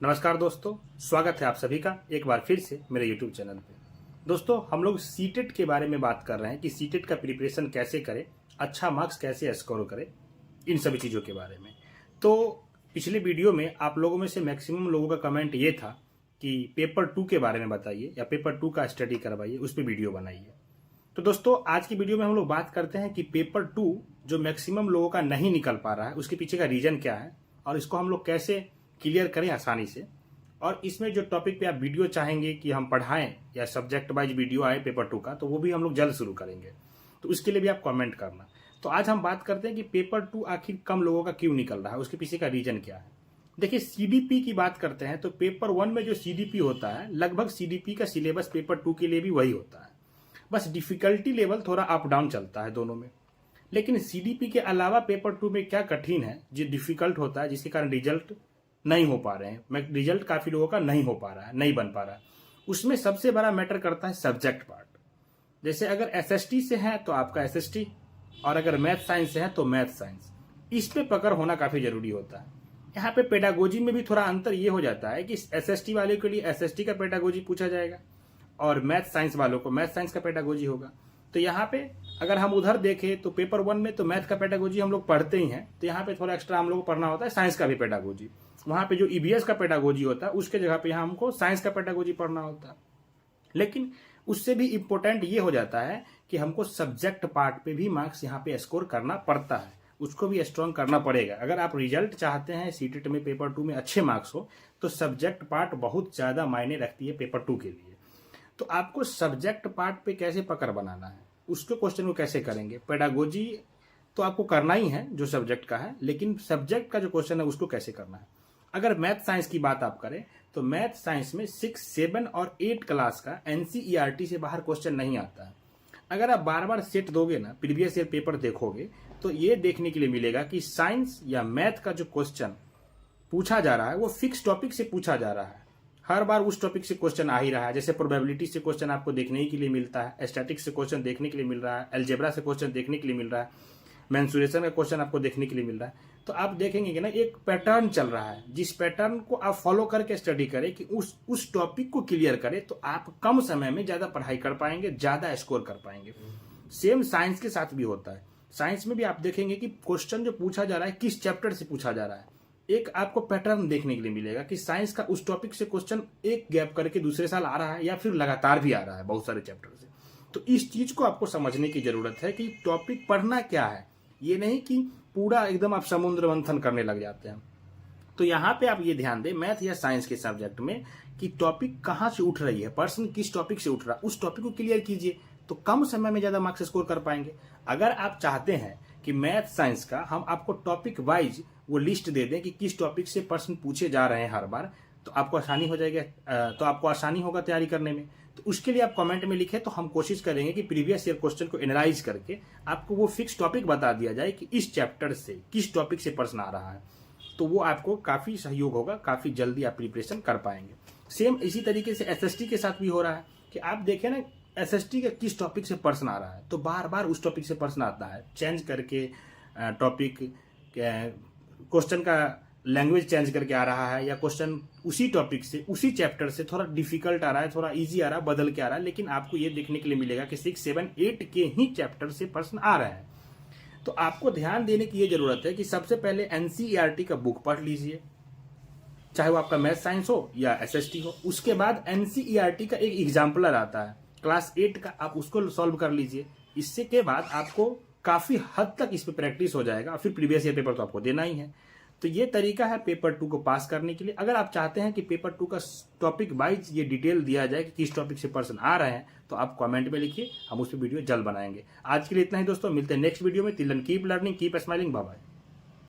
नमस्कार दोस्तों, स्वागत है आप सभी का एक बार फिर से मेरे YouTube चैनल पे। दोस्तों, हम लोग सीटेट के बारे में बात कर रहे हैं कि सीटेट का प्रिपरेशन कैसे करें, अच्छा मार्क्स कैसे स्कोर करें, इन सभी चीज़ों के बारे में। तो पिछले वीडियो में आप लोगों में से मैक्सिमम लोगों का कमेंट ये था कि पेपर 2 के बारे में बताइए या पेपर 2 का स्टडी करवाइए, उस पर वीडियो बनाइए। तो दोस्तों, आज की वीडियो में हम लोग बात करते हैं कि पेपर 2 जो मैक्सिमम लोगों का नहीं निकल पा रहा है, उसके पीछे का रीजन क्या है और इसको हम लोग कैसे क्लियर करें आसानी से। और इसमें जो टॉपिक पे आप वीडियो चाहेंगे कि हम पढ़ाएं या सब्जेक्ट वाइज वीडियो आए पेपर 2 का, तो वो भी हम लोग जल्द शुरू करेंगे। तो उसके लिए भी आप कमेंट करना। तो आज हम बात करते हैं कि पेपर 2 आखिर कम लोगों का क्यों निकल रहा है, उसके पीछे का रीजन क्या है। देखिए, सीडीपी की बात करते हैं तो पेपर 1 में जो सीडीपी होता है, लगभग सीडीपी का सिलेबस पेपर 2 के लिए भी वही होता है। बस डिफिकल्टी लेवल थोड़ा अप डाउन चलता है दोनों में। लेकिन सीडीपी के अलावा पेपर 2 में क्या कठिन है, जो डिफिकल्ट होता है, जिसके कारण रिजल्ट नहीं हो पा रहे हैं, रिजल्ट काफी लोगों का नहीं हो पा रहा है, नहीं बन पा रहा है। उसमें सबसे बड़ा मैटर करता है सब्जेक्ट पार्ट। जैसे अगर एसएसटी से है तो आपका एसएसटी, और अगर मैथ साइंस से है तो मैथ साइंस। इस पे पकड़ होना काफी जरूरी होता है। यहाँ पे पेडागोजी में भी थोड़ा अंतर ये हो जाता है कि एसएसटी वाले के लिए एसएसटी का पेडागोजी पूछा जाएगा और मैथ साइंस वालों को मैथ साइंस का पेडागोजी होगा। तो यहाँ पे अगर हम उधर देखें तो पेपर 1 में तो मैथ का पेडागोजी हम लोग पढ़ते ही हैं, तो यहाँ पे थोड़ा एक्स्ट्रा हम लोग को पढ़ना होता है साइंस का भी पेडागोजी। वहाँ पे जो ईवीएस का पेडागोजी होता है उसके जगह पे यहाँ हमको साइंस का पेडागोजी पढ़ना होता है। लेकिन उससे भी इम्पोर्टेंट ये हो जाता है कि हमको सब्जेक्ट पार्ट पे भी मार्क्स यहाँ पे स्कोर करना पड़ता है, उसको भी स्ट्रॉन्ग करना पड़ेगा। अगर आप रिजल्ट चाहते हैं सीटेट में पेपर 2 में अच्छे मार्क्स हो, तो सब्जेक्ट पार्ट बहुत ज्यादा मायने रखती है पेपर 2 के लिए। तो आपको सब्जेक्ट पार्ट पे कैसे पकड़ बनाना है, उसके क्वेश्चन को कैसे करेंगे। पेडागोजी तो आपको करना ही है जो सब्जेक्ट का है, लेकिन सब्जेक्ट का जो क्वेश्चन है उसको कैसे करना है। अगर मैथ साइंस की बात आप करें तो मैथ साइंस में 6, 7 और 8 क्लास का एनसीईआरटी से बाहर क्वेश्चन नहीं आता है। अगर आप बार बार सेट दोगे ना, प्रीवियस ईयर पेपर देखोगे, तो ये देखने के लिए मिलेगा कि साइंस या मैथ का जो क्वेश्चन पूछा जा रहा है वो फिक्स टॉपिक से पूछा जा रहा है। हर बार उस टॉपिक से क्वेश्चन आ ही रहा है। जैसे प्रोबेबिलिटी से क्वेश्चन आपको देखने के लिए मिलता है, स्टैटिक्स से क्वेश्चन देखने के लिए मिल रहा है, अलजेब्रा से क्वेश्चन देखने के लिए मिल रहा है, मेंसुरेशन का क्वेश्चन आपको देखने के लिए मिल रहा है। तो आप देखेंगे कि ना एक पैटर्न चल रहा है, जिस पैटर्न को आप फॉलो करके स्टडी करें कि उस टॉपिक को क्लियर करें, तो आप कम समय में ज्यादा पढ़ाई कर पाएंगे, ज्यादा स्कोर कर पाएंगे। सेम साइंस के साथ भी होता है। साइंस में भी आप देखेंगे कि क्वेश्चन जो पूछा जा रहा है किस चैप्टर से पूछा जा रहा है, एक आपको पैटर्न देखने के लिए मिलेगा कि साइंस का उस टॉपिक से क्वेश्चन एक गैप करके दूसरे साल आ रहा है या फिर लगातार भी आ रहा है बहुत सारे चैप्टर से। तो इस चीज को आपको समझने की जरूरत है कि टॉपिक पढ़ना क्या है, ये नहीं कि पूरा एकदम आप समुद्र मंथन करने लग जाते हैं। तो यहाँ पे आप ये ध्यान दें मैथ या साइंस के सब्जेक्ट में कि टॉपिक कहाँ से उठ रही है, पर्सन किस टॉपिक से उठ रहा है, उस टॉपिक को क्लियर कीजिए, तो कम समय में ज्यादा मार्क्स स्कोर कर पाएंगे। अगर आप चाहते हैं कि मैथ साइंस का हम आपको टॉपिक वाइज वो लिस्ट दे दें कि किस टॉपिक से प्रश्न पूछे जा रहे हैं हर बार, तो आपको आसानी हो जाएगा, तो आपको आसानी होगा तैयारी करने में। तो उसके लिए आप कमेंट में लिखें, तो हम कोशिश करेंगे कि प्रीवियस ईयर क्वेश्चन को एनालाइज करके आपको वो फिक्स टॉपिक बता दिया जाए कि इस चैप्टर से किस टॉपिक से प्रश्न आ रहा है। तो वो आपको काफी सहयोग होगा, काफी जल्दी आप प्रिपरेशन कर पाएंगे। सेम इसी तरीके से एसएसटी के साथ भी हो रहा है कि आप देखें ना एसएसटी के किस टॉपिक से प्रश्न आ रहा है, तो बार बार उस टॉपिक से प्रश्न आता है, चेंज करके टॉपिक क्वेश्चन का लैंग्वेज चेंज करके आ रहा है, या क्वेश्चन उसी टॉपिक से उसी चैप्टर से थोड़ा डिफिकल्ट आ रहा है, थोड़ा इजी आ रहा है, बदल के आ रहा है। लेकिन आपको ये देखने के लिए मिलेगा कि 6, 7, 8 के ही चैप्टर से प्रश्न आ रहे हैं। तो आपको ध्यान देने की ये जरूरत है कि सबसे पहले एनसीईआरटी का बुक पढ़ लीजिए, चाहे वो आपका मैथ साइंस हो या एसएसटी हो। उसके बाद एनसीईआरटी का एक एग्जाम्पलर आता है क्लास 8 का, आप उसको सॉल्व कर लीजिए। इससे के बाद आपको काफी हद तक इस पे प्रैक्टिस हो जाएगा, फिर प्रीवियस ईयर पेपर तो आपको देना ही है। तो ये तरीका है पेपर 2 को पास करने के लिए। अगर आप चाहते हैं कि पेपर 2 का टॉपिक वाइज ये डिटेल दिया जाए कि किस टॉपिक से प्रश्न आ रहे हैं, तो आप कमेंट में लिखिए, हम उस पर वीडियो जल्द बनाएंगे। आज के लिए इतना ही दोस्तों, मिलते हैं नेक्स्ट वीडियो में। Till then keep learning, keep smiling, bye bye.